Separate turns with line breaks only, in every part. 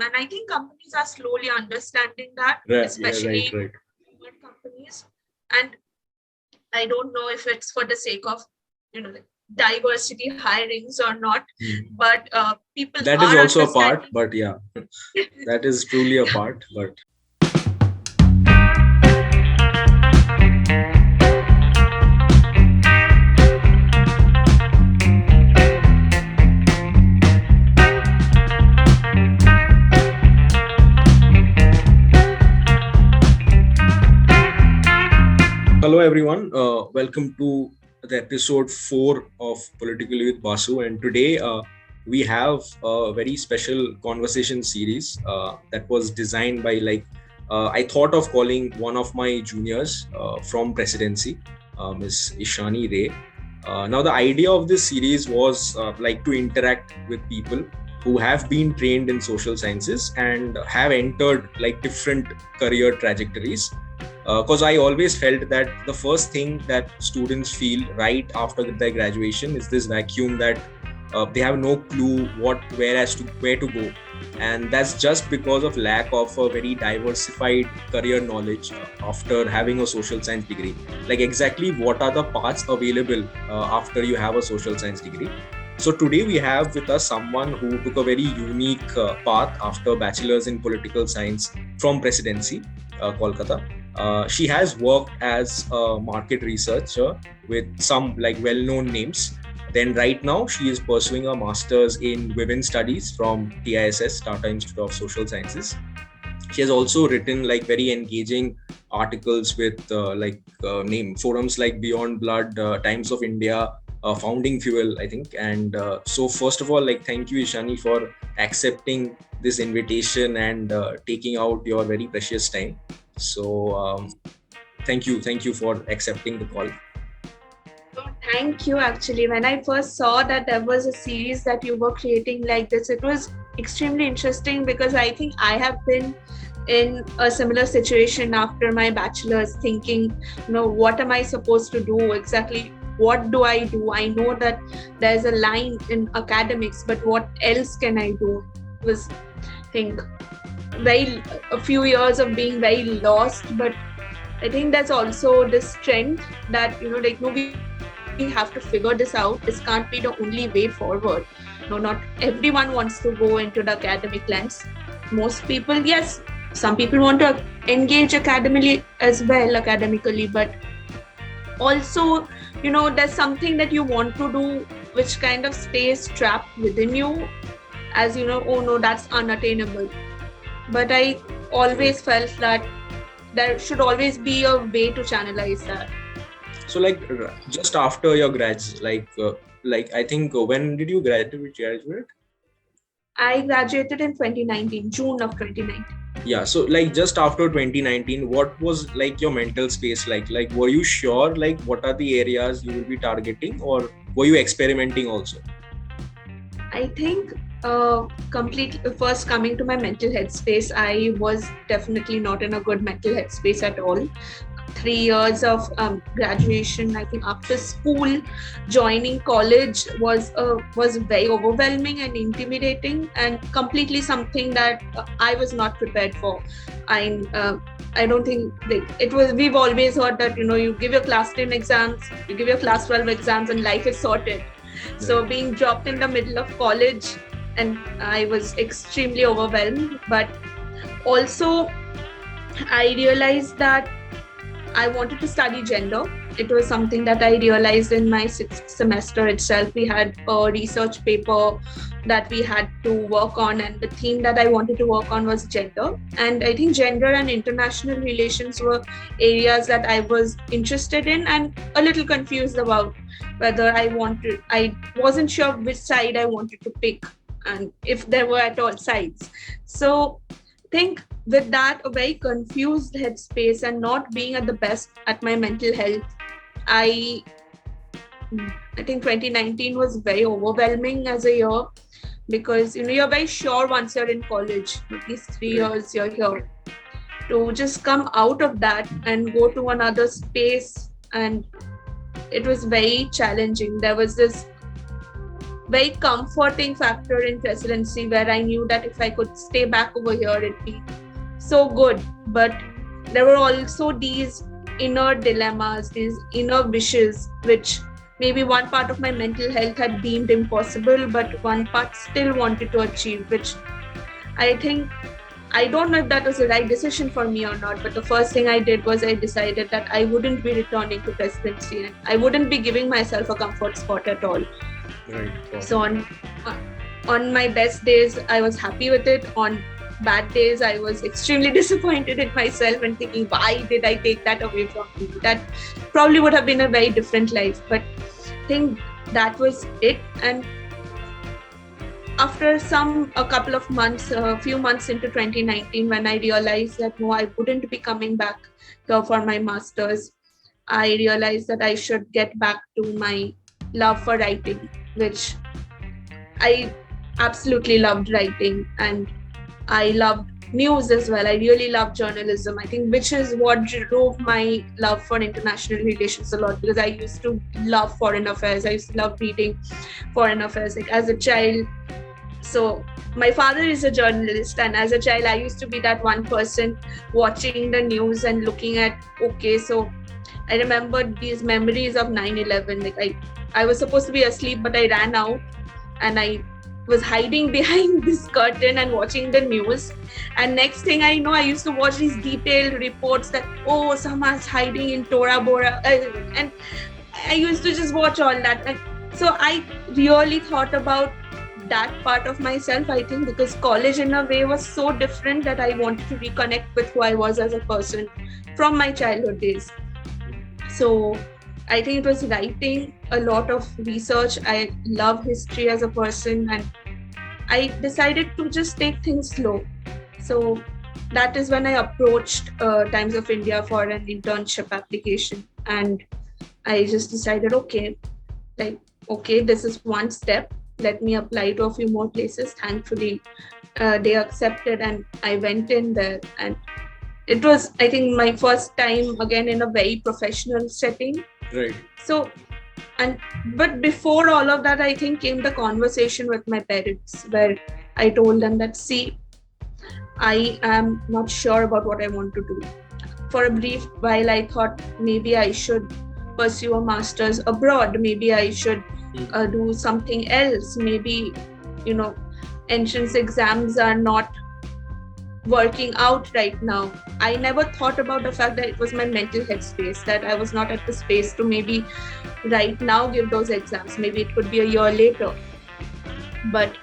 And I think companies are slowly understanding that, especially newer companies. And I don't know if it's for the sake of, like diversity hirings or not, but people
that is also a part, but yeah, that is truly a part. But hello everyone, welcome to the episode 4 of Politically with Basu, and today we have a very special conversation series that was designed by I thought of calling one of my juniors from presidency, Ms. Ishani Ray. Now the idea of this series was to interact with people who have been trained in social sciences and have entered different career trajectories. Because I always felt that the first thing that students feel right after their graduation is this vacuum that they have no clue where to go, and that's just because of lack of a very diversified career knowledge after having a social science degree. Like exactly what are the paths available after you have a social science degree? So today we have with us someone who took a very unique path after bachelor's in political science from Presidency, Kolkata. She has worked as a market researcher with some well-known names. Then right now she is pursuing a master's in women's studies from TISS, Tata Institute of Social Sciences. She has also written very engaging articles with name forums like Beyond Blood, Times of India, Founding Fuel, I think. And so first of all, thank you, Ishani, for accepting this invitation and taking out your very precious time. So thank you for accepting the call.
Thank you. Actually, when I first saw that there was a series that you were creating like this, it was extremely interesting because I think I have been in a similar situation after my bachelor's, thinking, what am I supposed to do exactly? What do I do? I know that there's a line in academics, but what else can I do? It was, I think, a few years of being very lost. But I think that's also this trend that we have to figure this out. This can't be the only way forward. No, not everyone wants to go into the academic lens. Most people, yes, some people want to engage academically, but also, there's something that you want to do which kind of stays trapped within you, as oh no, that's unattainable. But I always felt that there should always be a way to channelize that.
So just after your grads, I think when did you graduate?
I graduated in 2019, June of 2019.
Yeah, so just after 2019, what was your mental space like? Were you sure what are the areas you will be targeting, or were you experimenting also?
I think completely, first coming to my mental headspace, I was definitely not in a good mental headspace at all. 3 years of graduation, I think after school, joining college was very overwhelming and intimidating, and completely something that I was not prepared for. I don't think it was. We've always heard that you give your class 10 exams, you give your class 12 exams, and life is sorted. So being dropped in the middle of college, and I was extremely overwhelmed. But also, I realized that I wanted to study gender. It was something that I realized in my 6th semester itself. We had a research paper that we had to work on, and the theme that I wanted to work on was gender. And I think gender and international relations were areas that I was interested in and a little confused about whether I wasn't sure which side I wanted to pick and if there were at all sides. So I think with that, a very confused headspace and not being at the best at my mental health, I think 2019 was very overwhelming as a year, because you're very sure once you're in college, at least 3 years you're here, to just come out of that and go to another space, and it was very challenging. There was this very comforting factor in presidency, where I knew that if I could stay back over here, it'd be so good. But there were also these inner dilemmas, these inner wishes, which maybe one part of my mental health had deemed impossible, but one part still wanted to achieve, which I think, I don't know if that was the right decision for me or not, but the first thing I did was I decided that I wouldn't be returning to presidency and I wouldn't be giving myself a comfort spot at all.
Right. Wow.
So on my best days, I was happy with it. On bad days, I was extremely disappointed in myself and thinking, why did I take that away from me? That probably would have been a very different life. But I think that was it. And after a couple of months, a few months into 2019, when I realized that no, I wouldn't be coming back here for my master's, I realized that I should get back to my love for writing, which I absolutely loved writing, and I loved news as well. I really loved journalism, I think, which is what drove my love for international relations a lot, because I used to love foreign affairs. I used to love reading foreign affairs, like as a child. So my father is a journalist, and as a child, I used to be that one person watching the news and looking at, okay, so I remember these memories of 9/11. Like I was supposed to be asleep, but I ran out and I was hiding behind this curtain and watching the news. And next thing I know, I used to watch these detailed reports that, oh, someone's hiding in Tora Bora. And I used to just watch all that. And so I really thought about that part of myself, I think, because college in a way was so different that I wanted to reconnect with who I was as a person from my childhood days. So I think it was writing, a lot of research. I love history as a person, and I decided to just take things slow. So that is when I approached Times of India for an internship application. And I just decided, okay, this is one step. Let me apply to a few more places. Thankfully, they accepted, and I went in there. And it was, I think, my first time again in a very professional setting.
Right.
So, but before all of that, I think came the conversation with my parents, where I told them that, see, I am not sure about what I want to do. For a brief while, I thought maybe I should pursue a master's abroad. Maybe I should do something else. Maybe, entrance exams are not working out right now. I never thought about the fact that it was my mental headspace, that I was not at the space to maybe right now give those exams. Maybe it could be a year later. But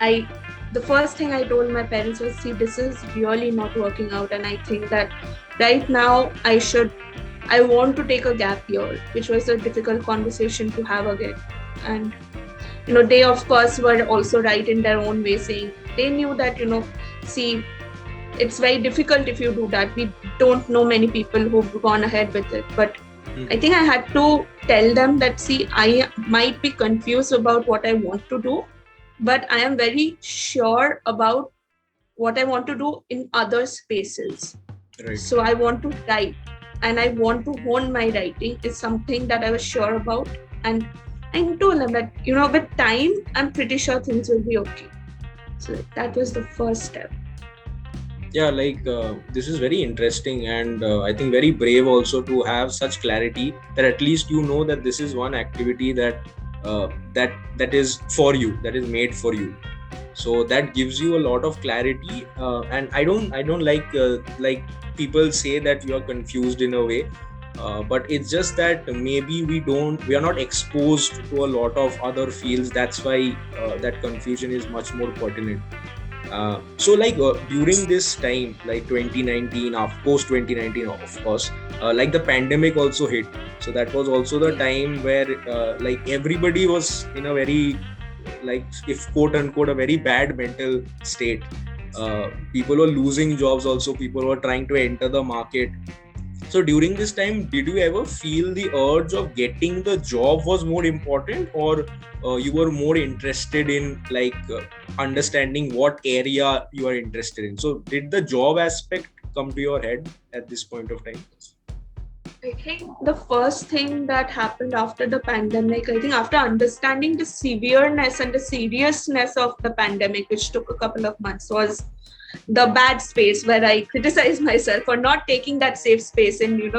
the first thing I told my parents was, see, this is really not working out, and I think that right now I want to take a gap year, which was a difficult conversation to have again. And they of course were also right in their own way, saying they knew that, see, it's very difficult if you do that. We don't know many people who've gone ahead with it. But I think I had to tell them that, see, I might be confused about what I want to do, but I am very sure about what I want to do in other spaces.
Right.
So I want to write, and I want to hone my writing. Is something that I was sure about. And I told them that, with time, I'm pretty sure things will be okay. So that was the first step.
Yeah, this is very interesting, and I think very brave also to have such clarity that at least that this is one activity that that is for you, that is made for you. So that gives you a lot of clarity, and I don't like people say that you are confused in a way, but it's just that maybe we are not exposed to a lot of other fields. That's why that confusion is much more pertinent. So during this time, 2019, post 2019, of course, the pandemic also hit. So that was also the time where everybody was in a very, if quote unquote, a very bad mental state. People were losing jobs also. People were trying to enter the market. So during this time, did you ever feel the urge of getting the job was more important, or you were more interested in understanding what area you are interested in? So did the job aspect come to your head at this point of time?
I think the first thing that happened after the pandemic, I think after understanding the severeness and the seriousness of the pandemic, which took a couple of months, was the bad space where I criticized myself for not taking that safe space in,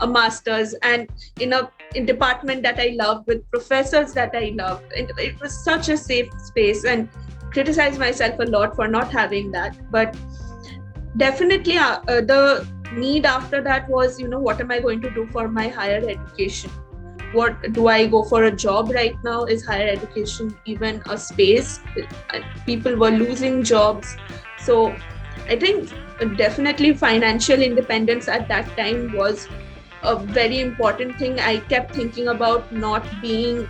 a master's and in department that I loved with professors that I loved. And it was such a safe space, and criticized myself a lot for not having that. But definitely the need after that was, what am I going to do for my higher education? What do I go for a job right now? Is higher education even a space? People were losing jobs. So I think definitely financial independence at that time was a very important thing. I kept thinking about not being,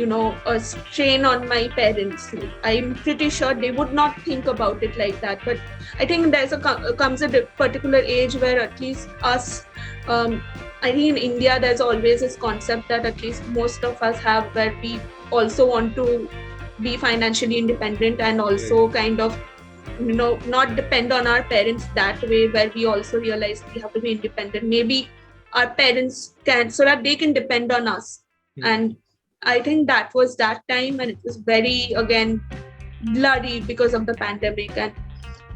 a strain on my parents. I'm pretty sure they would not think about it like that. But I think comes a particular age where at least us, I think in India, there's always this concept that at least most of us have, where we also want to be financially independent and also kind of, not depend on our parents that way, where we also realize we have to be independent. Maybe our parents can, so that they can depend on us. And I think that was that time, and it was very, again, bloody because of the pandemic. And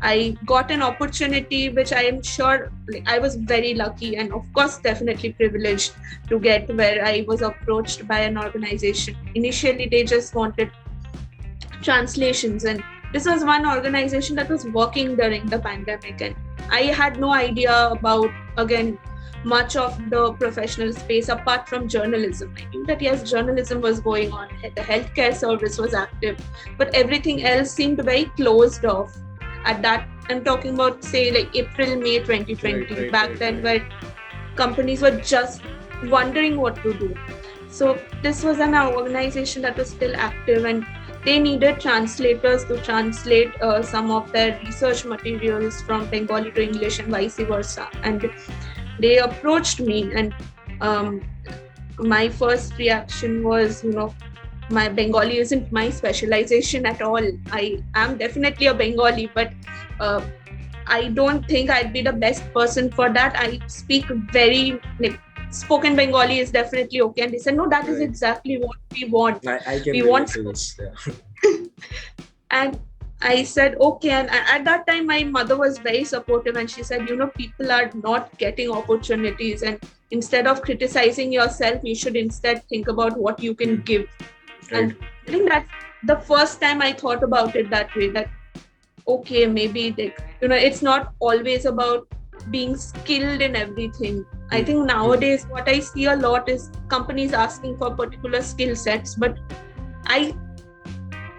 I got an opportunity, which I am sure I was very lucky and, of course, definitely privileged to get, where I was approached by an organization. Initially, they just wanted translations, and this was one organization that was working during the pandemic. And I had no idea about, again, much of the professional space apart from journalism. I knew that yes, journalism was going on, the healthcare service was active, but everything else seemed very closed off. At that, I'm talking about, say, like April, May 2020, back then, where companies were just wondering what to do. So this was an organization that was still active, and they needed translators to translate some of their research materials from Bengali to English and vice versa. And they approached me, and my first reaction was, my Bengali isn't my specialization at all. I am definitely a Bengali, but I don't think I'd be the best person for that. I speak very, spoken Bengali is definitely okay. And they said, no, that is exactly what we want.
I can relate to this. Yeah.
And I said, okay. And at that time, my mother was very supportive, and she said, people are not getting opportunities. And instead of criticizing yourself, you should instead think about what you can give. Right. And I think that's the first time I thought about it that way, that, okay, maybe, it's not always about being skilled in everything. I think nowadays what I see a lot is companies asking for particular skill sets, but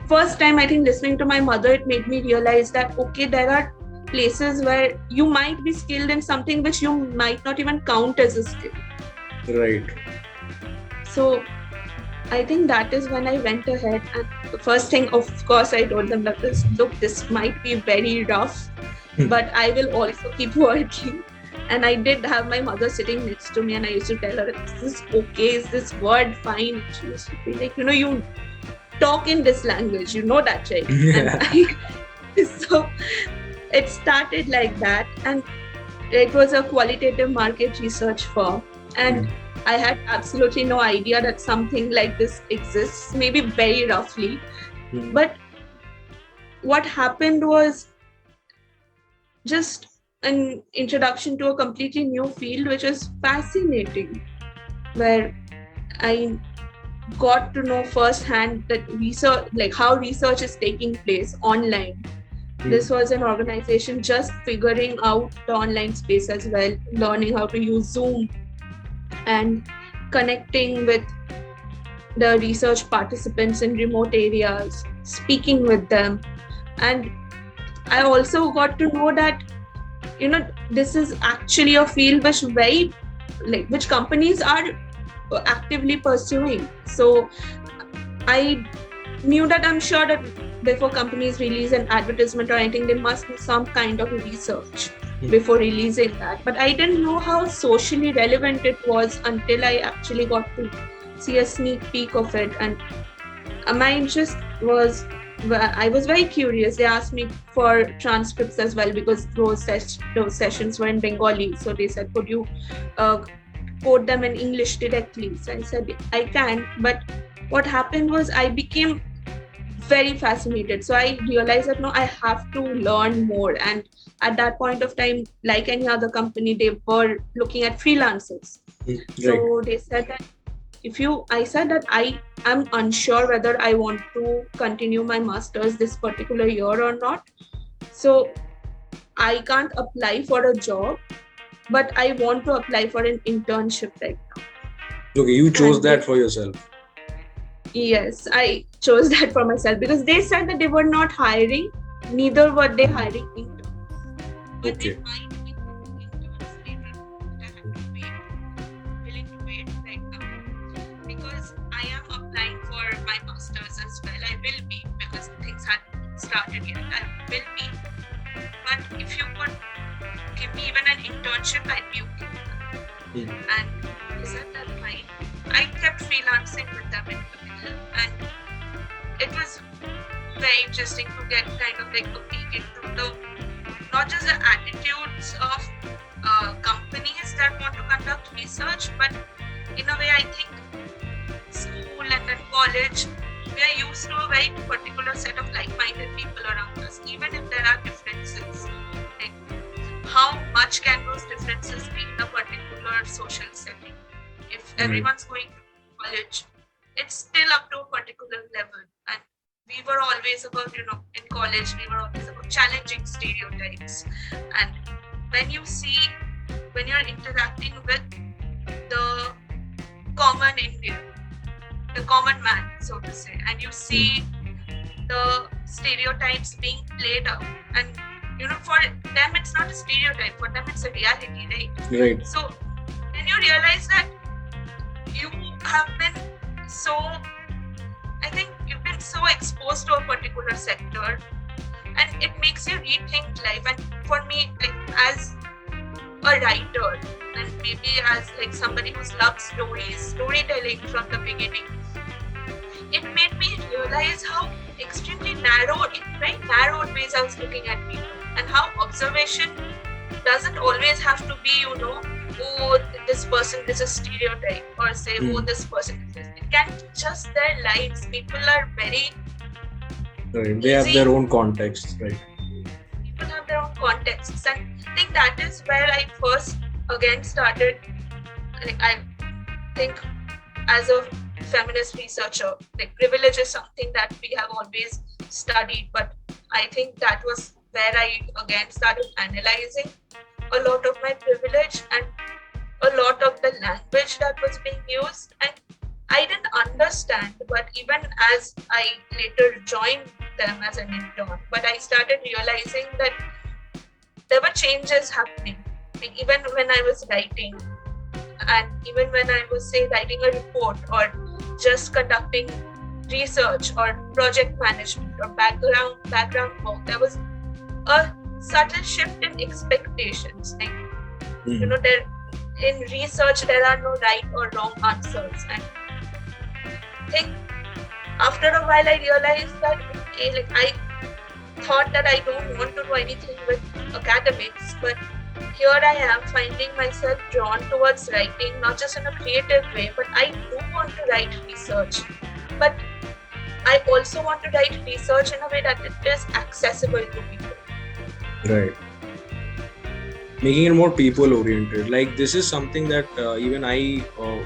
first time, I think, listening to my mother, it made me realize that, okay, there are places where you might be skilled in something which you might not even count as a skill.
Right.
So I think that is when I went ahead, and the first thing, of course, I told them that this might be very rough, but I will also keep working. And I did have my mother sitting next to me, and I used to tell her, is this okay? Is this word fine? And she used to be like, you talk in this language, that, right? And so it started like that, and it was a qualitative market research firm, and I had absolutely no idea that something like this exists, maybe very roughly. But what happened was just an introduction to a completely new field, which is fascinating, where I got to know firsthand that research, how research is taking place online. This was an organization just figuring out the online space as well, learning how to use Zoom and connecting with the research participants in remote areas, speaking with them. And I also got to know that, this is actually a field which companies are actively pursuing. So I knew that, I'm sure that before companies release an advertisement or anything, they must do some kind of research before releasing that. But I didn't know how socially relevant it was until I actually got to see a sneak peek of it. And my interest was, I was very curious. They asked me for transcripts as well, because those sessions were in Bengali. So they said, could you code them in English directly. So I said, I can. But what happened was I became very fascinated. So I realized that no, I have to learn more. And at that point of time, like any other company, they were looking at freelancers.
Right.
So they said that I said that I am unsure whether I want to continue my master's this particular year or not. So I can't apply for a job, but I want to apply for an internship right now.
Okay, you chose that for yourself.
Yes, I chose that for myself because they said that they were not hiring, neither were they hiring interns. But
Okay.
they might be hiring interns later, but I have to wait, willing to wait right now. Because I am applying for my master's as well. I will be, because things haven't started yet. I will be. But if you could give me even an internship, I'd be okay with that. And they said that fine. I kept freelancing with them in the middle, and it was very interesting to get kind of like a peek into the not just the attitudes of companies that want to conduct research, but in a way I think school and then college, we are used to a very particular set of like-minded people around us, even if there are differences. Like, how much can those differences be in a particular social setting? If everyone's going to college, it's still up to a particular level. And we were always about, in college, we were always about challenging stereotypes. And when you're interacting with the common Indian, the common man, so to say, and you see the stereotypes being played out, and for them it's not a stereotype, for them it's a reality, right?
Right.
So then you realize that you have been you've been so exposed to a particular sector, and it makes you rethink life. And for me, like as a writer, and maybe as like somebody who's loved storytelling from the beginning, it made me realize how extremely narrow, in very narrowed ways I was looking at people, and how observation doesn't always have to be, oh, this person is a stereotype, or say, oh, this person is this. It can be just their lives. People are very
Right. They have their own contexts, right?
People have their own contexts, and I think that is where I first again started. Like, I think as a feminist researcher, like privilege is something that we have always studied, but I think that was where I again started analyzing a lot of my privilege and a lot of the language that was being used. And I didn't understand, but even as I later joined them as an intern, but I started realizing that there were changes happening. Like even when I was writing, and even when I was, say, writing a report or just conducting research or project management or background work, there was a subtle shift in expectations. Like, there in research there are no right or wrong answers. And I think after a while I realized that I thought that I don't want to do anything with academics, but here I am finding myself drawn towards writing, not just in a creative way, but I do want to write research. But I also want to write research in a way that it is accessible to people.
Right. Making it more people-oriented. Like this is something that even I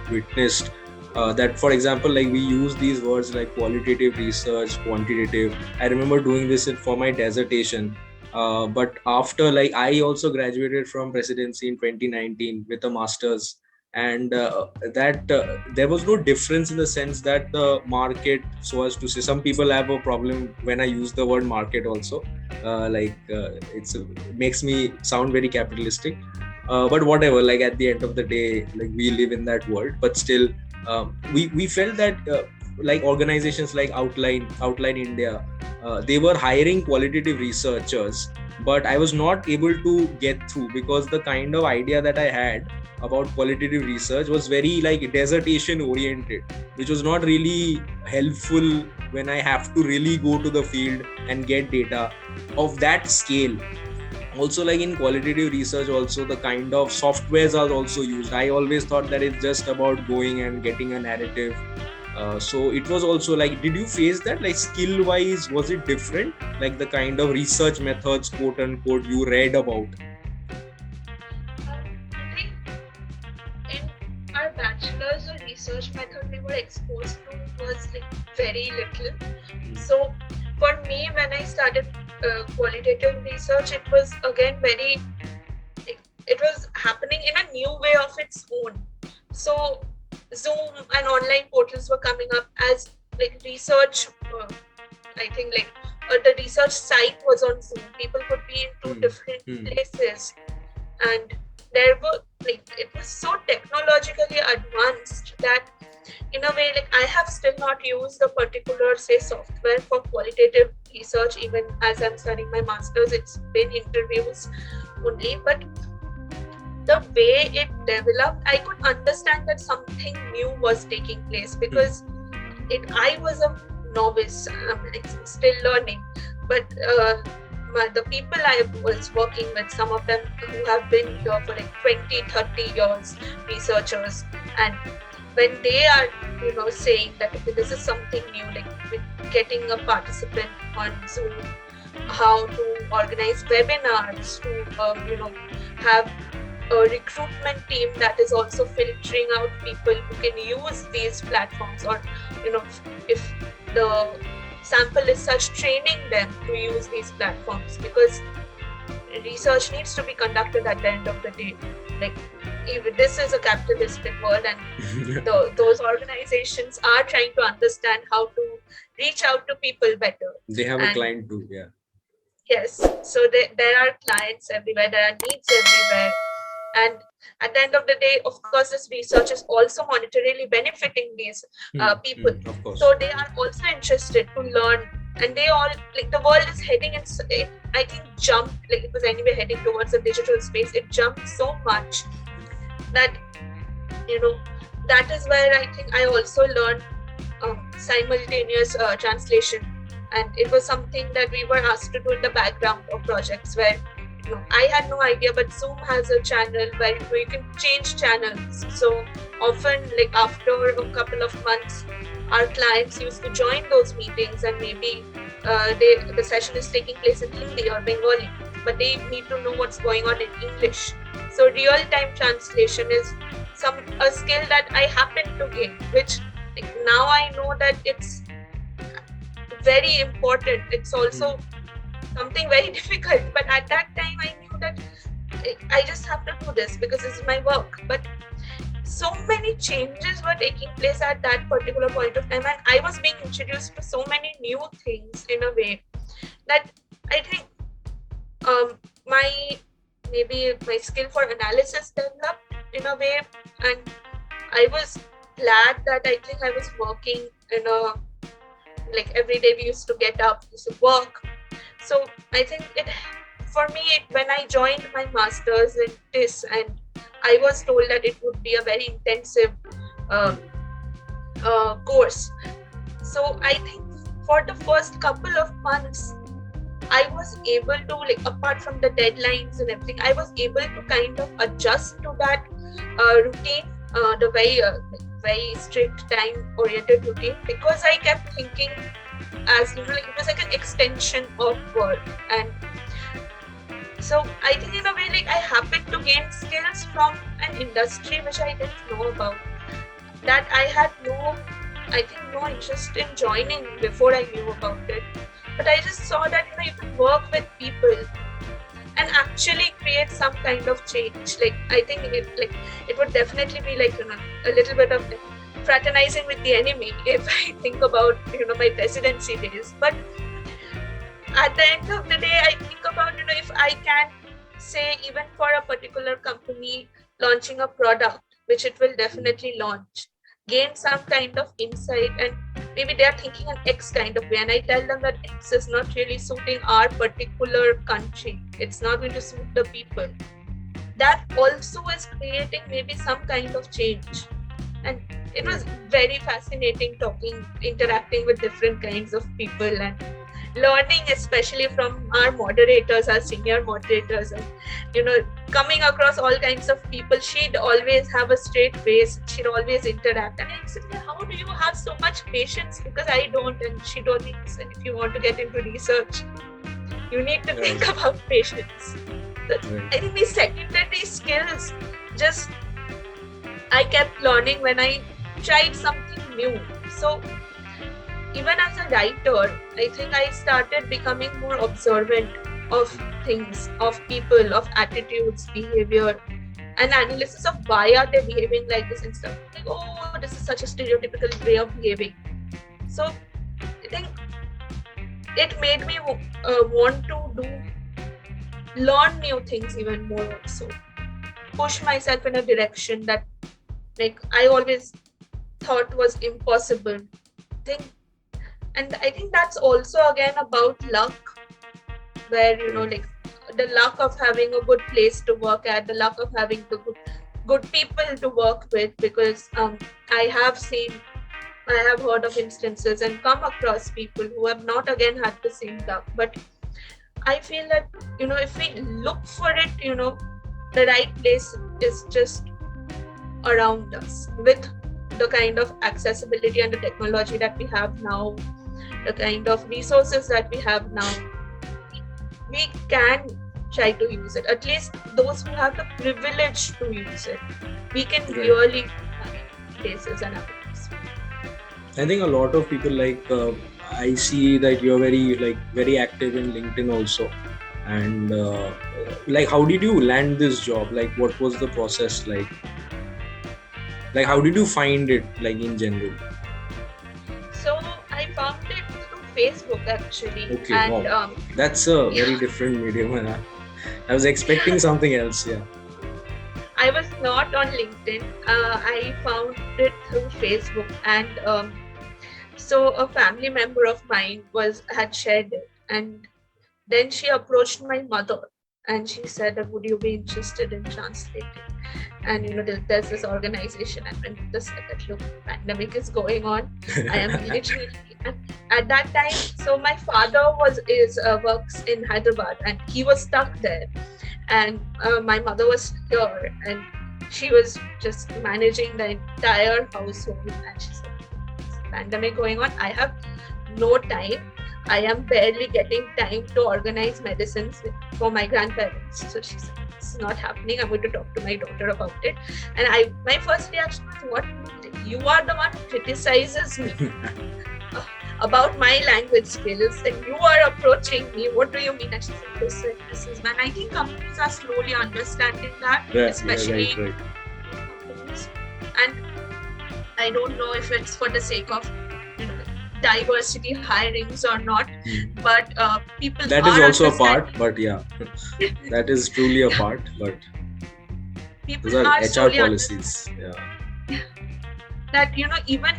witnessed. That, for example, like we use these words like qualitative research, quantitative. I remember doing this for my dissertation. But after, like, I also graduated from residency in 2019 with a master's, and there was no difference in the sense that the market, so as to say, some people have a problem when I use the word market also. It makes me sound very capitalistic. But whatever, like at the end of the day, like we live in that world, but still, we felt that like organizations like Outline India, they were hiring qualitative researchers, but I was not able to get through because the kind of idea that I had about qualitative research was very like dissertation oriented, which was not really helpful when I have to really go to the field and get data of that scale. also like in qualitative research also the kind of softwares are also used. I always thought that it's just about going and getting a narrative. So it was also like, did you face that, like skill wise, was it different, like the kind of research methods, quote unquote, you read about?
I think in our bachelor's, the research method we were exposed to was like very little. So for me, when I started qualitative research, it was again very, it was happening in a new way of its own. So Zoom and online portals were coming up as like research. I think like the research site was on Zoom. People could be in two different places, and there were like, it was so technologically advanced that in a way, like I have still not used a particular say software for qualitative research. Even as I'm studying my master's, it's been interviews only, but the way it developed, I could understand that something new was taking place, because I was a novice, still learning, but the people I was working with, some of them who have been here for like 20-30 years, researchers, and when they are saying that okay, this is something new, like with getting a participant on Zoom, how to organize webinars, to have a recruitment team that is also filtering out people who can use these platforms, or if the sample is such, training them to use these platforms, because research needs to be conducted at the end of the day. Like, even this is a capitalistic world, and those organizations are trying to understand how to reach out to people better.
They have a client too, yeah.
Yes, so there are clients everywhere, there are needs everywhere, and at the end of the day, of course, this research is also monetarily benefiting these people.
Of course.
So they are also interested to learn, and they all, like, the world is heading in, I think, jumped, like it was anyway heading towards the digital space. It jumped so much that that is where I think I also learned simultaneous translation, and it was something that we were asked to do in the background of projects, where I had no idea, but Zoom has a channel where you can change channels. So often, like after a couple of months, our clients used to join those meetings, and maybe the session is taking place in Hindi or Bengali, but they need to know what's going on in English. So real-time translation is a skill that I happen to gain, which like, now I know that it's very important. It's also something very difficult, but at that time I knew that I just have to do this because this is my work. But so many changes were taking place at that particular point of time, and I was being introduced to so many new things in a way that I think my skill for analysis developed in a way, and I was glad that I think I was working in a, like every day we used to get up, used to work. So I think for me, when I joined my master's in this, and I was told that it would be a very intensive course. So I think for the first couple of months, I was able to, like, apart from the deadlines and everything, I was able to kind of adjust to that routine, the very strict time-oriented routine, because I kept thinking as like it was like an extension of work. And so I think in a way, like, I happened to gain skills from an industry which I didn't know about, that I had no interest in joining before I knew about it. But I just saw that you can work with people and actually create some kind of change. Like, I think it would definitely be like a little bit of fraternizing with the enemy if I think about my presidency days. But at the end of the day, I think about if I can say, even for a particular company launching a product which it will definitely launch, gain some kind of insight, and maybe they are thinking an X kind of way, and I tell them that X is not really suiting our particular country, it's not going to suit the people. That also is creating maybe some kind of change. And it was very fascinating interacting with different kinds of people, and learning especially from our moderators, our senior moderators, and coming across all kinds of people. She'd always have a straight face, she'd always interact, and I said, how do you have so much patience? Because I don't. And she told me, listen, if you want to get into research, you need to think about patience. I think these secondary skills, just I kept learning when I tried something new. So even as a writer, I think I started becoming more observant of things, of people, of attitudes, behavior, and analysis of why are they behaving like this and stuff. Like, oh, this is such a stereotypical way of behaving. So I think it made me want to learn new things even more also. Push myself in a direction that I always thought was impossible. And I think that's also again about luck, where the luck of having a good place to work at, the luck of having the good people to work with, because I have heard of instances and come across people who have not again had the same luck. But I feel that if we look for it, the right place is just around us, with the kind of accessibility and the technology that we have now, the kind of resources that we have now. We can try to use it. At least those who have the privilege to use it, we can really find places and avenues.
I think a lot of people I see that you're very active in LinkedIn also. And how did you land this job? What was the process like? How did you find it in general?
So I found it through Facebook actually.
Okay,
and
wow. That's a very different medium. I was expecting something else. Yeah.
I was not on LinkedIn. I found it through Facebook, and so a family member of mine had shared it, and then she approached my mother, and she said that, would you be interested in translating? And there's this organization, and when they said that, look, pandemic is going on, I am literally at that time. So my father works in Hyderabad, and he was stuck there, and my mother was here, and she was just managing the entire household. And she said, pandemic going on, I have no time. I am barely getting time to organize medicines for my grandparents. So she said, it's not happening. I'm going to talk to my daughter about it. And my first reaction was, what? You are the one who criticizes me about my language skills, and you are approaching me. What do you mean? And she said, this is, man. I think companies are slowly understanding that, especially companies. And I don't know if it's for the sake of diversity hirings or not, but people
that is also a part, but yeah, that is truly a part, but
people
those are HR
policies. That even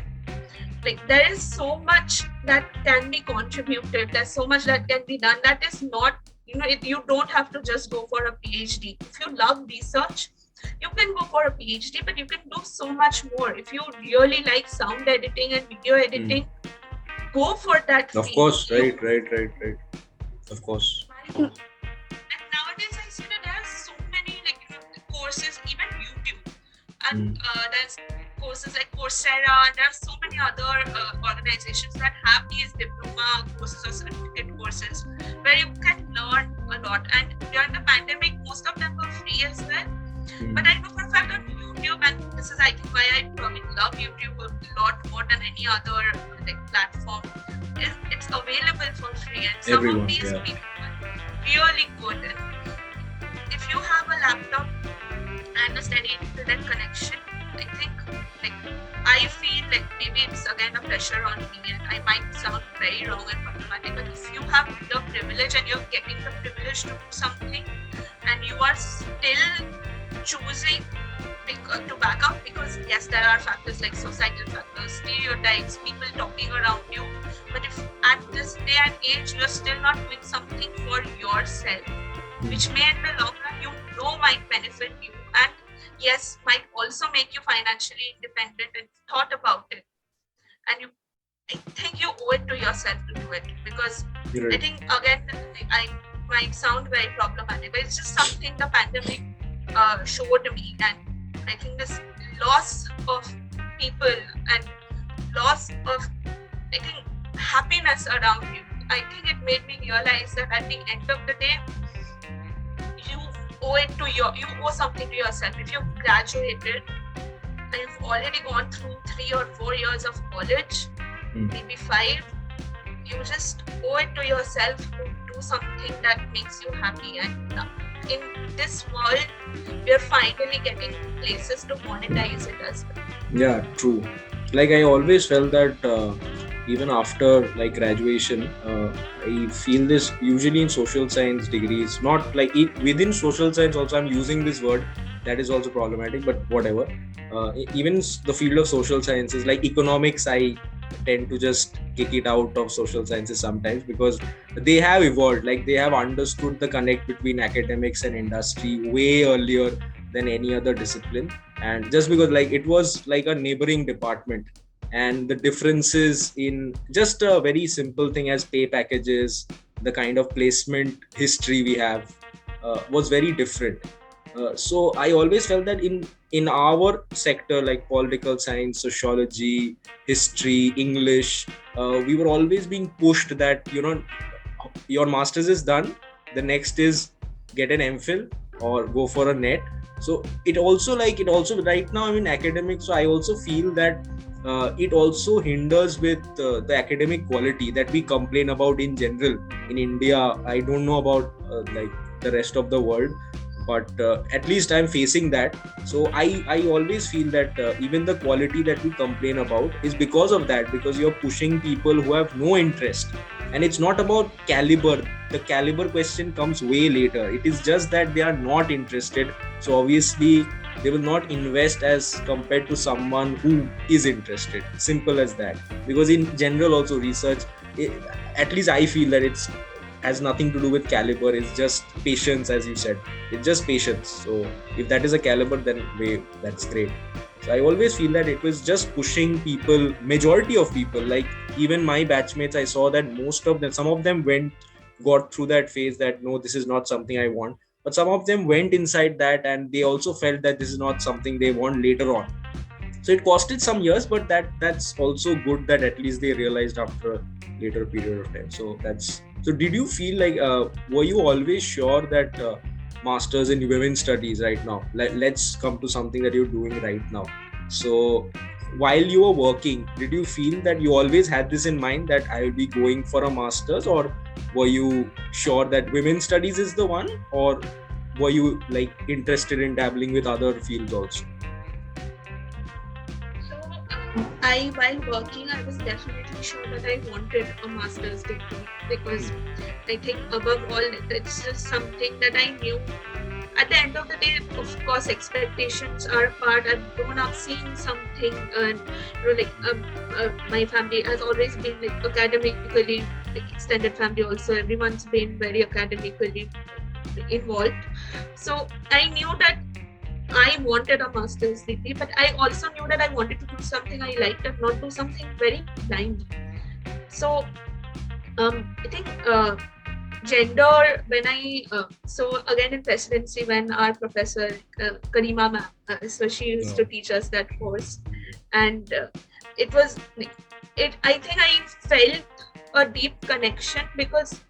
there is so much that can be contributed, there's so much that can be done, that is not you don't have to just go for a PhD. If you love research, you can go for a PhD, but you can do so much more. If you really like sound editing and video editing, go for that.
Of course, right. Of course.
And nowadays I see that there's so many courses, even YouTube, and there's courses like Coursera, and there's so many other organizations that have these diploma courses or certificate courses where you can learn a lot. And during the pandemic, most of them were free as well. But I know for a fact on YouTube, and this is I think why I probably love YouTube a lot more than any other platform, is it's available for free, and some of these people are really good. And if you have a laptop and a steady internet connection, I think I feel maybe it's again a pressure on me, and I might sound very wrong and problematic, but if you have the privilege and you're getting the privilege to do something, and you are still choosing to back up, because yes, there are factors like societal factors, stereotypes, people talking around you, but if at this day and age you're still not doing something for yourself, which may in the long run might benefit you, and yes, might also make you financially independent, and thought about it, and I think you owe it to yourself to do it, because I think again, I might sound very problematic, but it's just something the pandemic showed me, and I think this loss of people and loss of, I think, happiness around you. I think it made me realize that at the end of the day, you you owe something to yourself. If you've graduated and you've already gone through 3 or 4 years of college, maybe 5, you just owe it to yourself to do something that makes you happy. And in this world, we're finally getting places to monetize it as well.
Yeah, true. Like I always felt that even after like graduation, I feel this usually in social science degrees, not like within social science also I'm using this word, that is also problematic, but whatever. Even the field of social sciences like economics, I tend to just kick it out of social sciences sometimes because they have evolved, like they have understood the connect between academics and industry way earlier than any other discipline. And just because like it was like a neighboring department, and the differences in just a very simple thing as pay packages, the kind of placement history we have was very different. So I always felt that in our sector like political science, sociology, history, English, we were always being pushed that your master's is done, the next is get an MPhil or go for a net. So it also right now I'm in academics, so I also feel that it also hinders with the academic quality that we complain about in general in India. I don't know about like the rest of the world, but at least I'm facing that. So I always feel that even the quality that we complain about is because of that, because you're pushing people who have no interest. And it's not about caliber. The caliber question comes way later. It is just that they are not interested. So obviously they will not invest as compared to someone who is interested. Simple as that. Because in general also research, at least I feel that it's has nothing to do with caliber. It's just patience, as you said. It's just patience. So if that is a caliber, then that's great. So I always feel that it was just pushing people, majority of people, like even my batchmates, I saw that most of them, some of them got through that phase that no, this is not something I want. But some of them went inside that and they also felt that this is not something they want later on. So it costed some years, but that's also good that at least they realized after a later period of time. So did you feel like, were you always sure that masters in women studies right now, let's come to something that you're doing right now. So while you were working, did you feel that you always had this in mind that I will be going for a master's, or were you sure that women studies is the one, or were you like interested in dabbling with other fields also?
While working, I was definitely sure that I wanted a master's degree, because I think above all, it's just something that I knew. At the end of the day, of course, expectations are a part. I've grown up seeing something, my family has always been like academically, like extended family also. Everyone's been very academically involved. So I knew that I wanted a master's degree, but I also knew that I wanted to do something I liked and not do something very blind. So I think gender, when so again in presidency, when our professor Karima ma'am, so she used to teach us that course, and it was I think I felt a deep connection, because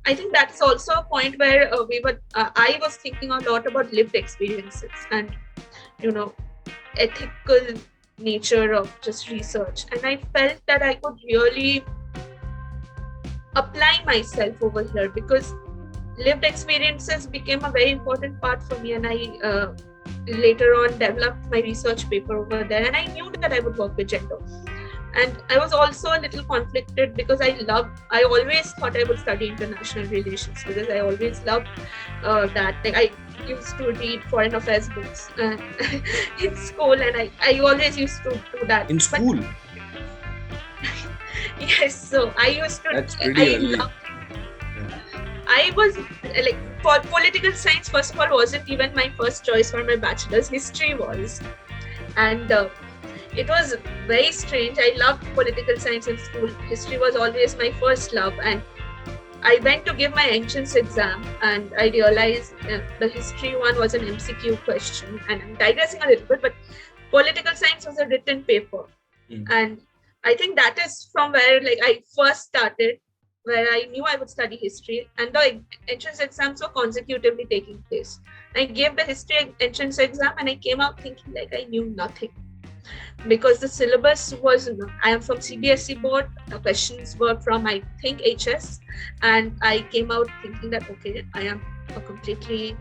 I think that's also a point where I was thinking a lot about lived experiences and, ethical nature of just research. And I felt that I could really apply myself over here, because lived experiences became a very important part for me. And I later on developed my research paper over there. And I knew that I would work with gender. And I was also a little conflicted, because I always thought I would study international relations, because I always loved that. Like, I used to read foreign affairs books in school, and I always used to do that.
In school?
But, yes, so I used to.
That's pretty early.
I was like, for political science, first of all, wasn't even my first choice for my bachelor's. History was. And it was very strange. I loved political science in school. History was always my first love. And I went to give my entrance exam and I realized the history one was an MCQ question, and I'm digressing a little bit, but political science was a written paper. And I think that is from where like I first started, where I knew I would study history, and the entrance exams were consecutively taking place. I gave the history entrance exam and I came out thinking like I knew nothing, because the syllabus was, I am from CBSE board, the questions were from I think HS, and I came out thinking that okay, I am a completely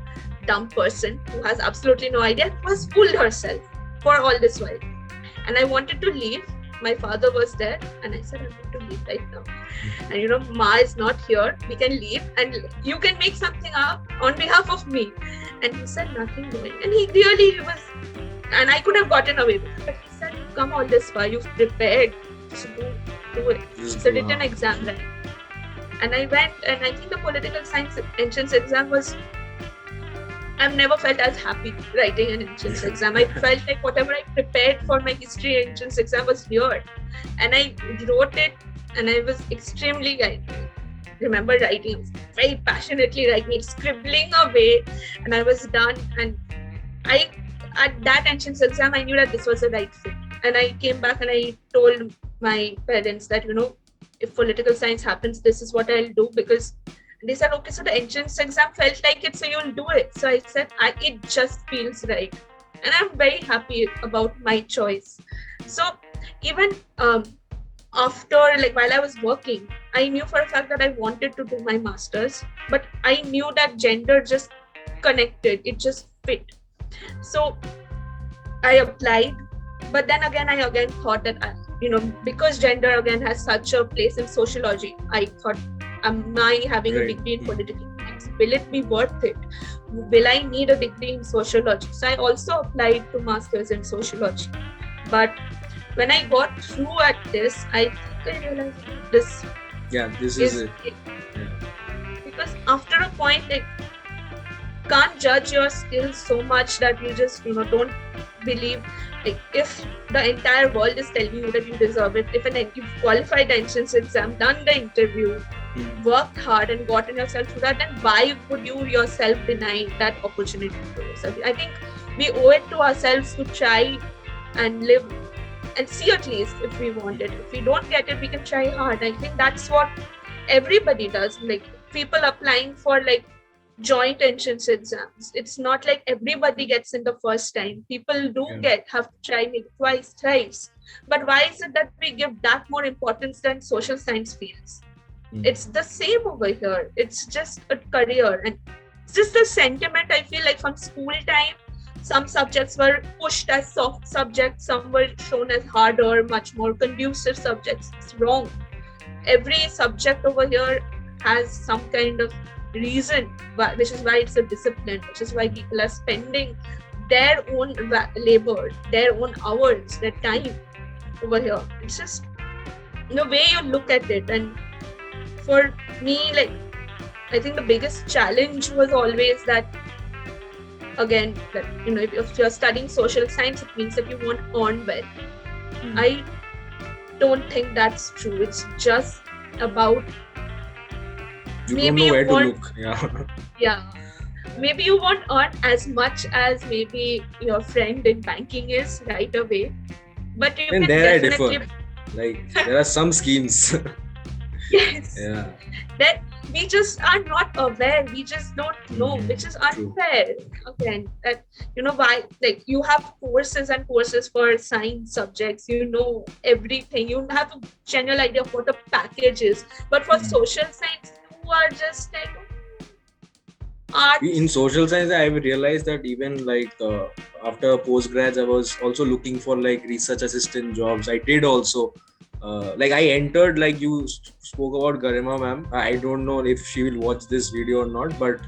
dumb person who has absolutely no idea, who has fooled herself for all this while. And I wanted to leave. My father was there and I said, I want to leave right now. And Ma is not here, we can leave and you can make something up on behalf of me. And he said, nothing doing. And he really was, and I could have gotten away with it, but he said, you've come all this far, you've prepared, just do it. It's a written exam, right? And I went, and I think the political science entrance exam was, I've never felt as happy writing an entrance exam. I felt like whatever I prepared for my history entrance exam was here. And I wrote it, and I was extremely, I remember writing very passionately, writing, scribbling away, and I was done. And at that entrance exam, I knew that this was the right fit. And I came back and I told my parents that, if political science happens, this is what I'll do, because they said, okay, so the entrance exam felt like it, so you'll do it. So I said, it just feels right. And I'm very happy about my choice. So even after, like while I was working, I knew for a fact that I wanted to do my master's, but I knew that gender just connected, it just fit. So I applied, but then again, I thought that, because gender again has such a place in sociology, I thought, am I having a degree in political science? Will it be worth it? Will I need a degree in sociology? So I also applied to masters in sociology. But when I got through at this, I think I realized this.
Yeah, this is it.
Yeah. Because after a point, like, can't judge your skills so much that you just don't believe, like, if the entire world is telling you that you deserve it, if you've qualified the entrance exam, done the interview, worked hard and gotten yourself through that, then why would you yourself deny that opportunity for yourself? I think we owe it to ourselves to try and live and see at least if we want it. If we don't get it, we can try hard. I think that's what everybody does. Like people applying for like joint entrance exams, it's not like everybody gets in the first time. People do have to try maybe twice, thrice. But why is it that we give that more importance than social science fields? It's the same over here. It's just a career, and it's just a sentiment. I feel like from school time, some subjects were pushed as soft subjects, some were shown as harder, much more conducive subjects. It's wrong. Every subject over here has some kind of reason, which is why it's a discipline, which is why people are spending their own labor, their own hours, their time over here. It's just the way you look at it. And for me, like, I think the biggest challenge was always that, again, that if you're studying social science, it means that you won't earn well. I don't think that's true. It's just about
maybe you won't,
maybe you won't earn as much as maybe your friend in banking is right away, but you
and
can
there
definitely...
I differ. Like there are some schemes.
Yes.
Yeah.
That we just are not aware. We just don't know, which is unfair. Again, that why, like, you have courses and courses for science subjects. You know everything. You have a general idea of what a package is. But for social science, you are just like arts.
In social science, I realized that even like after postgrads, I was also looking for like research assistant jobs. I did also. Like I entered, like you spoke about Garima ma'am. I don't know if she will watch this video or not, but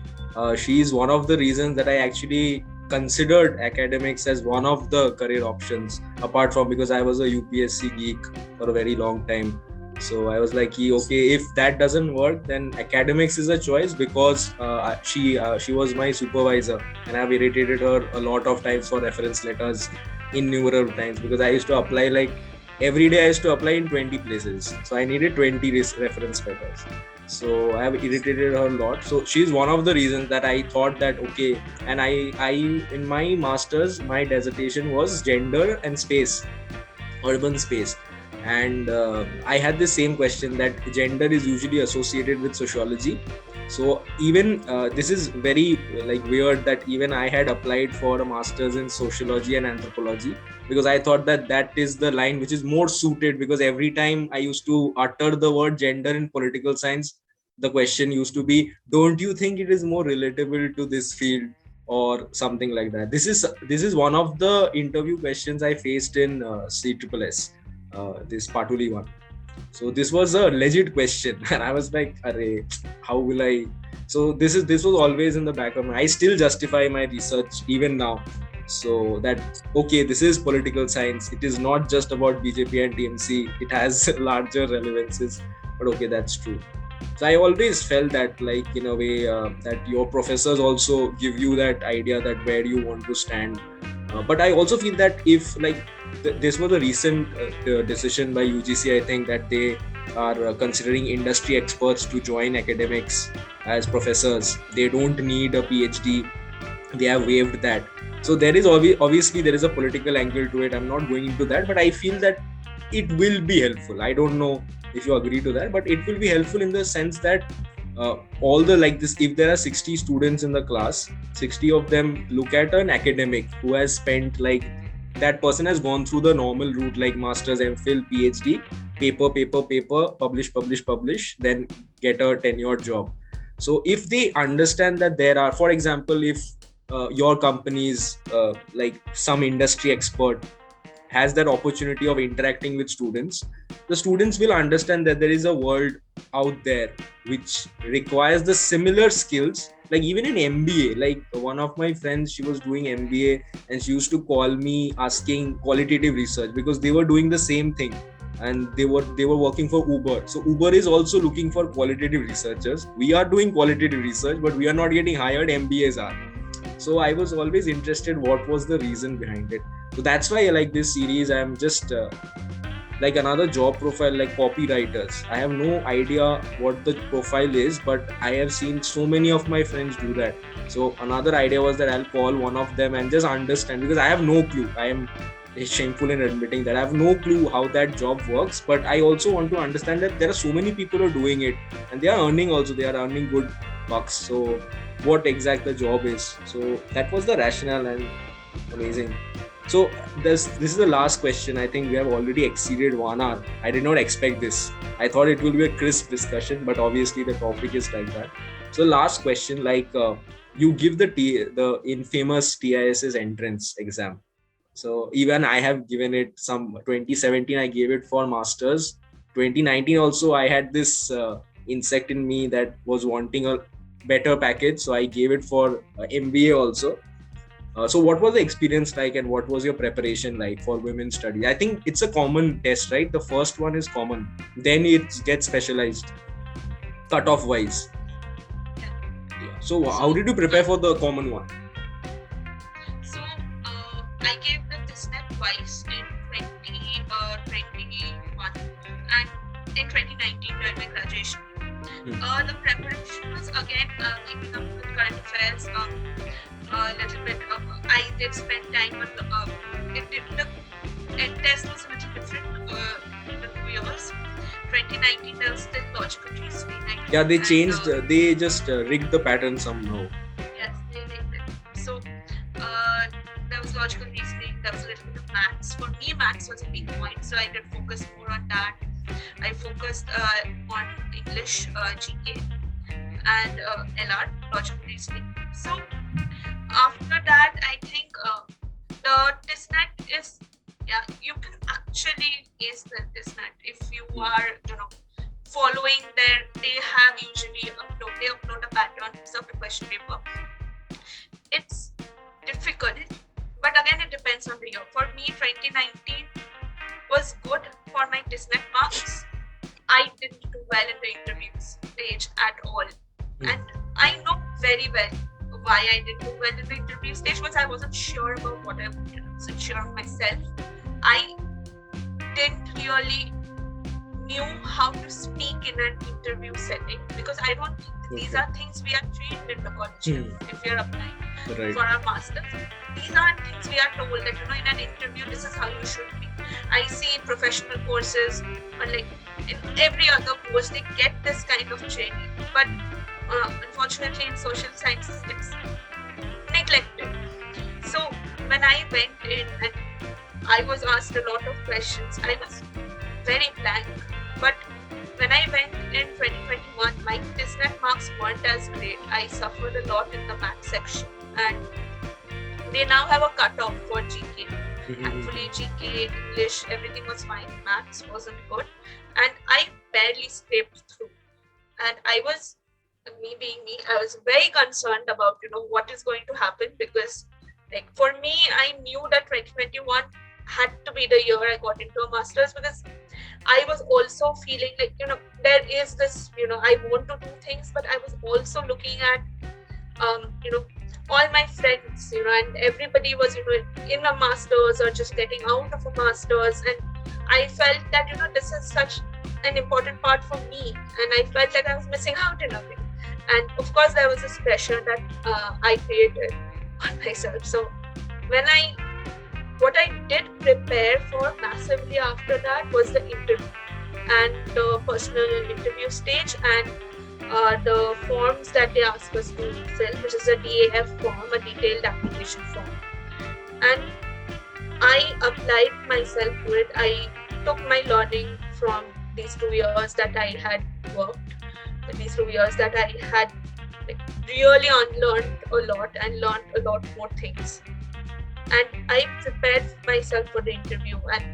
she is one of the reasons that I actually considered academics as one of the career options, apart from because I was a UPSC geek for a very long time. So I was like, okay, if that doesn't work, then academics is a choice, because she was my supervisor and I've irritated her a lot of times for reference letters innumerable times, because I used to apply like every day I used to apply in 20 places. So I needed 20 reference letters. So I have irritated her a lot. So she's one of the reasons that I thought that okay. And I in my masters, my dissertation was gender and space, urban space. And I had the same question that gender is usually associated with sociology. So even this is very like weird that even I had applied for a master's in sociology and anthropology, because I thought that that is the line which is more suited, because every time I used to utter the word gender in political science, the question used to be, don't you think it is more relatable to this field or something like that. This is one of the interview questions I faced in CSSS, this Patuli one. So this was a legit question, and I was like, "Arey, how will I?" So this was always in the back of my. I still justify my research even now. So that okay, this is political science. It is not just about BJP and TMC. It has larger relevances. But okay, that's true. So I always felt that, like, in a way, that your professors also give you that idea that where you want to stand. But I also feel that if like this was a recent decision by UGC, I think that they are considering industry experts to join academics as professors. They don't need a PhD. They have waived that. So there is obviously there is a political angle to it. I'm not going into that, but I feel that it will be helpful. I don't know if you agree to that, but it will be helpful in the sense that all the like this, if there are 60 students in the class, 60 of them look at an academic who has spent, like, that person has gone through the normal route, like masters, MPhil, PhD, paper, publish, then get a tenured job. So if they understand that there are, for example, if your company's like some industry expert has that opportunity of interacting with students, the students will understand that there is a world out there which requires the similar skills. Like even in MBA, like one of my friends, she was doing MBA and she used to call me asking qualitative research because they were doing the same thing, and they were working for Uber. So Uber is also looking for qualitative researchers. We are doing qualitative research, but we are not getting hired. MBAs are. So I was always interested what was the reason behind it. So that's why I like this series. I'm just like another job profile, like copywriters. I have no idea what the profile is, but I have seen so many of my friends do that. So another idea was that I'll call one of them and just understand, because I have no clue. I am shameful in admitting that I have no clue how that job works, but I also want to understand that there are so many people who are doing it and they are earning also. They are earning good bucks. So what exact the job is. So that was the rationale, and amazing. So this is the last question. I think we have already exceeded 1 hour. I did not expect this. I thought it will be a crisp discussion, but obviously the topic is like that. So last question, like you give the infamous TIS's entrance exam. So even I have given it some 2017. I gave it for masters. 2019 also I had this insect in me that was wanting a better package, so I gave it for MBA also. So what was the experience like, and what was your preparation like for women's studies? I think it's a common test, right? The first one is common, then it gets specialized cutoff wise. Yeah. So how did you prepare for the common one?
So I gave the TISNET twice in 2021 and in 2019 during my graduation. The preparation was again keeping up with current affairs, a little bit. I did spend time on the test was a little different in the 2 years. 2019 there was still logical reasoning.
Yeah, they changed. They just rigged the pattern somehow.
Yes, they rigged it. So there was logical reasoning. There was a little bit of maths. For me, maths was a big point, so I did focus more on that. I focused on English, GK, and LR, logical reasoning. So after that, I think the TISNET is, yeah, you can actually ace the TISNET if you are, following they have usually upload a pattern of the question paper. It's difficult, but again, it depends on the year. For me, 2019 was good for my TISNET marks. I didn't do well in the interview stage at all. And I know very well why I didn't do well in the interview stage, was I wasn't sure about what I wanted. I wasn't sure of myself. I didn't really knew how to speak in an interview setting, because I don't think these are things we are trained in the colleges. If you're applying for our masters, these aren't things we are told that, in an interview, this is how you should be. I see in professional courses, or like in every other course, they get this kind of training, but unfortunately in social sciences, it's neglected. So when I went in and I was asked a lot of questions, I was very blank. But when I went in 2021, my TISNET marks weren't as great. I suffered a lot in the math section, and they now have a cutoff for GK. Actually, GK, English, everything was fine. Maths wasn't good, and I barely scraped through. And I was, me being me, I was very concerned about what is going to happen, because like for me, I knew that 2021 had to be the year I got into a master's, because I was also feeling like, there is this, I want to do things, but I was also looking at, all my friends, and everybody was, in a master's or just getting out of a master's. And I felt that, this is such an important part for me. And I felt like I was missing out in a way. And of course, there was this pressure that I created on myself. So what I did prepare for massively after that was the interview and the personal interview stage, and the forms that they ask us to fill, which is a DAF form, a detailed application form. And I applied myself to it. I took my learning from these 2 years that I had worked, these 2 years that I had really unlearned a lot and learned a lot more things. And I prepared myself for the interview, and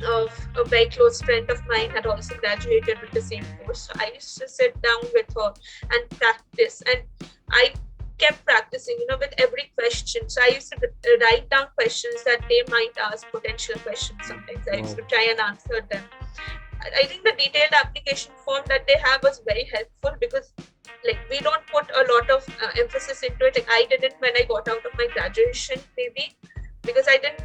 a very close friend of mine had also graduated with the same course. So I used to sit down with her and practice, and I kept practicing, with every question. So I used to write down questions that they might ask, potential questions sometimes. I used to try and answer them. I think the detailed application form that they have was very helpful, because we don't put a lot of emphasis into it. I didn't when I got out of my graduation, maybe, because I didn't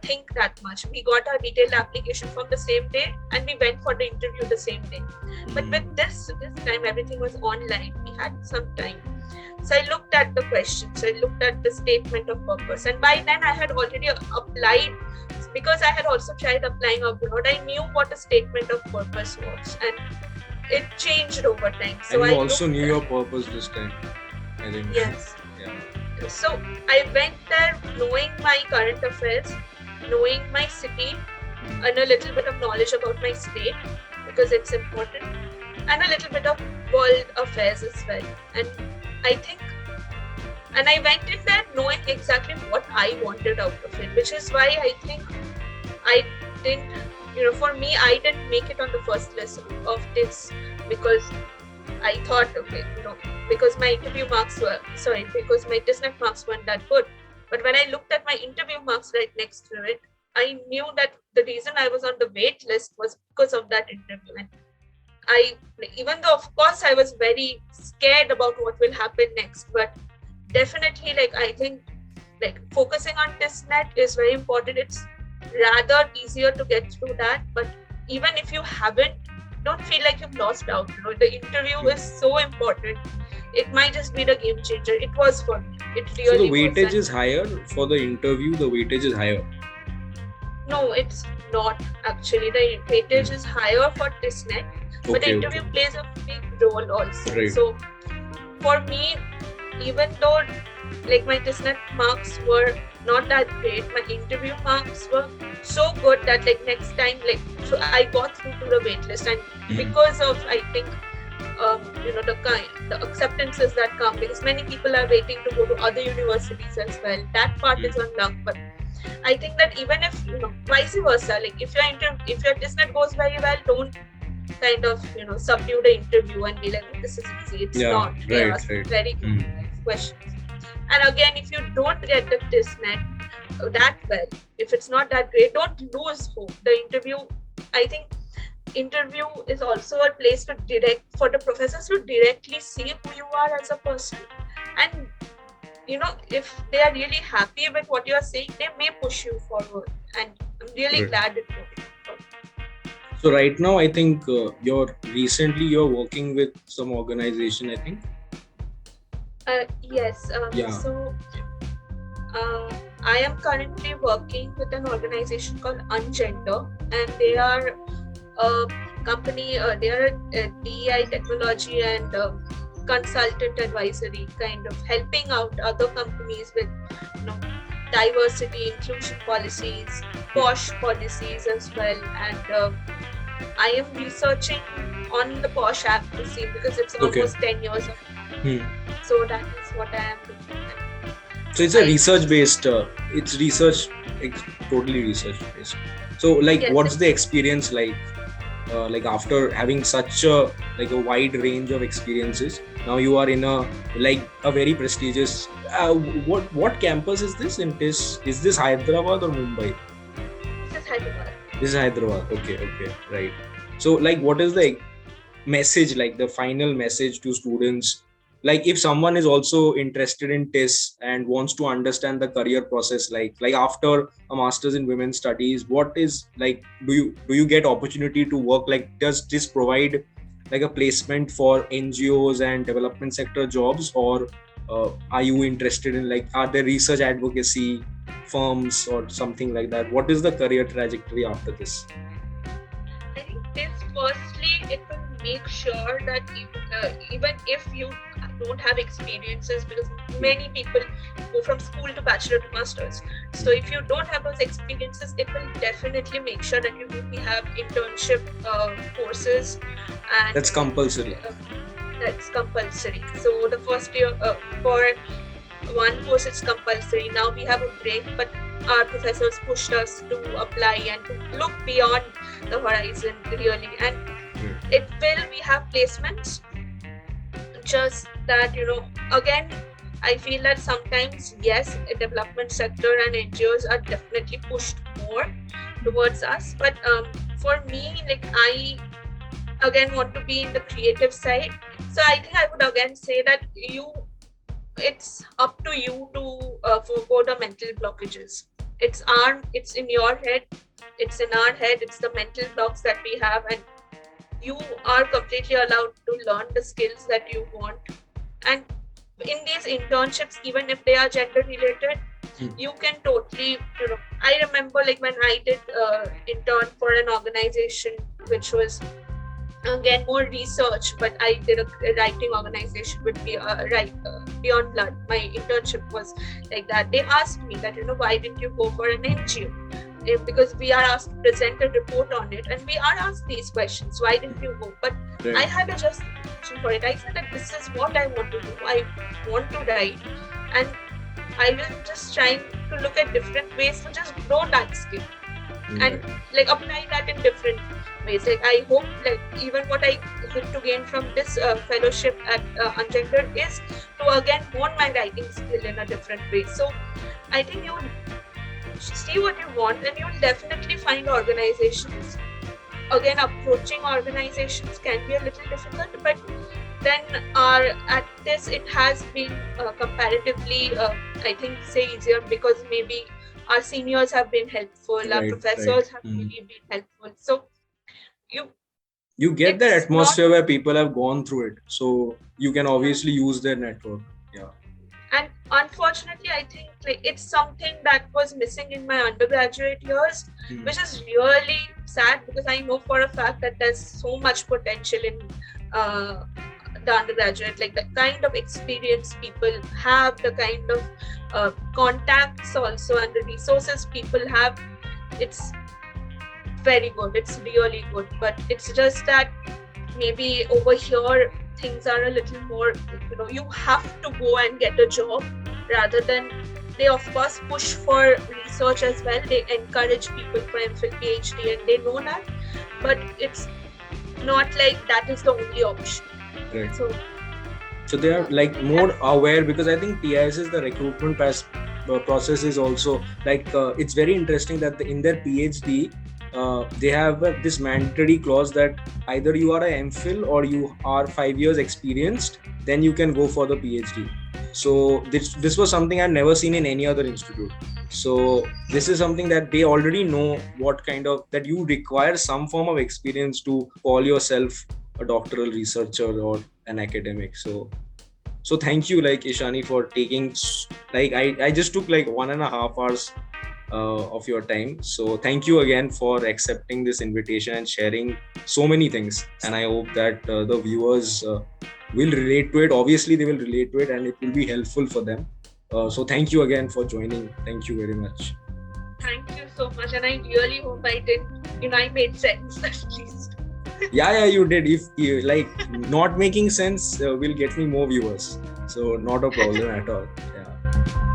think that much. We got our detailed application form the same day, and we went for the interview the same day. But with this time, everything was online. We had some time. So I looked at the questions. I looked at the statement of purpose. And by then I had already applied, because I had also tried applying abroad. I knew what a statement of purpose was, and it changed over time.
So and you also knew your purpose this time, I think.
Yes.
Yeah.
So I went there knowing my current affairs, knowing my city, and a little bit of knowledge about my state, because it's important, and a little bit of world affairs as well. And I went in there knowing exactly what I wanted out of it, which is why I think I didn't, for me, I didn't make it on the first list of this, because I thought, okay, because my because my TISNET marks weren't that good. But when I looked at my interview marks right next to it, I knew that the reason I was on the wait list was because of that interview. And even though of course I was very scared about what will happen next, but definitely I think focusing on TISNET is very important. It's rather easier to get through that, but even if you haven't, don't feel like you've lost out. The interview is so important. It might just be the game changer. It was for me. It really
so the weightage is higher for the interview. The weightage is higher.
No, it's not actually. The weightage is higher for TISNET, but the interview plays a big role also.
Right.
So for me, even though my TISNET marks were not that great, my interview marks were so good that next time so I got through to the waitlist, and because of I think the acceptances that come, because many people are waiting to go to other universities as well. That part is on luck, but I think that even if vice versa, if your TISNET goes very well, don't kind of subdue the interview and be like, this is easy. It's not. They ask very complex questions. And again, if you don't get the TISNET that well, if it's not that great, don't lose hope. The interview, I think, interview is also a place for the professors to directly see who you are as a person. And if they are really happy with what you are saying, they may push you forward. And I'm really glad it worked.
So right now, I think you're working with some organization, I think.
Yes.
Yeah.
I am currently working with an organization called Ungender, and they are a company. They are a DEI technology and consultant advisory, kind of helping out other companies with, you know, diversity, inclusion policies, POSH policies as well. And I am researching on the POSH app to see, because it's
Okay.
almost 10 years old. So that is what I am looking at.
So it's a research based. It's research, totally research based. So like,
Yes,
what's the experience like? Like after having such a wide range of experiences, now you are in a very prestigious. What campus is this? In this, is this Hyderabad or Mumbai?
This is Hyderabad.
This is Hyderabad. Okay, right. So like, what is the message, like the final message to students? Like if someone is also interested in TIS and wants to understand the career process, like after a master's in women's studies, what is like, do you get opportunity to work? Like, does TIS provide like a placement for NGOs and development sector jobs, or are you interested in are there research advocacy firms or something like that? What is the career trajectory after this?
I think this, firstly, it will make sure that even if you don't have experiences, because many people go from school to bachelor to masters. So if you don't have those experiences, it will definitely make sure that you maybe have internship courses. And
That's compulsory.
That's compulsory. So the first year for one course it's compulsory. Now we have a break, but our professors pushed us to apply and to look beyond the horizon, really. And it will, we have placements, just that, again, I feel that sometimes, yes, the development sector and NGOs are definitely pushed more towards us, but for me, I again want to be in the creative side. So I think I would again say that it's up to you to forego the mental blockages. It's in your head, it's in our head, it's the mental blocks that we have, and you are completely allowed to learn the skills that you want. And in these internships, even if they are gender related, you can totally, I remember when I did intern for an organization which was again more research, but I did a writing organization with Beyond Blood. My internship was like that. They asked me that, why didn't you go for an NGO? Because we are asked to present a report on it, and we are asked these questions. Why didn't you go? But I had a justification for it. I said that this is what I want to do. I want to write, and I will just try to look at different ways to just grow that skill and apply that in different ways. I hope even what I hope to gain from this fellowship at Ungender is to again hone my writing skill in a different way. So I think you see what you want, and you'll definitely find organizations. Again, approaching organizations can be a little difficult, but then at this it has been comparatively I think easier, because maybe our seniors have been helpful, our professors have really been helpful. So you get that
atmosphere where people have gone through it, so you can obviously use their network.
And unfortunately, I think it's something that was missing in my undergraduate years, which is really sad, because I know for a fact that there's so much potential in the undergraduate, the kind of experience people have, the kind of contacts also, and the resources people have. It's very good. It's really good. But it's just that maybe over here, things are a little more, you have to go and get a job, rather than, they of course push for research as well. They encourage people for MPhil, PhD, and they know that, but it's not like that is the only option.
Right. So they are more aware, because I think TIS is the recruitment process is also it's very interesting that in their PhD they have this mandatory clause that either you are an MPhil or you are 5 years experienced, then you can go for the PhD. So this was something I've never seen in any other institute. So this is something that they already know, what kind of, that you require some form of experience to call yourself a doctoral researcher or an academic. So thank you, like Ishani, for taking, like I just took like 1.5 hours of your time. So thank you again for accepting this invitation and sharing so many things. And I hope that the viewers will relate to it. Obviously, they will relate to it, and it will be helpful for them. So thank you again for joining. Thank you very much.
Thank you so much, and I really hope I did. I made sense at least.
Yeah, you did. If you like, not making sense will get me more viewers. So not a problem at all. Yeah.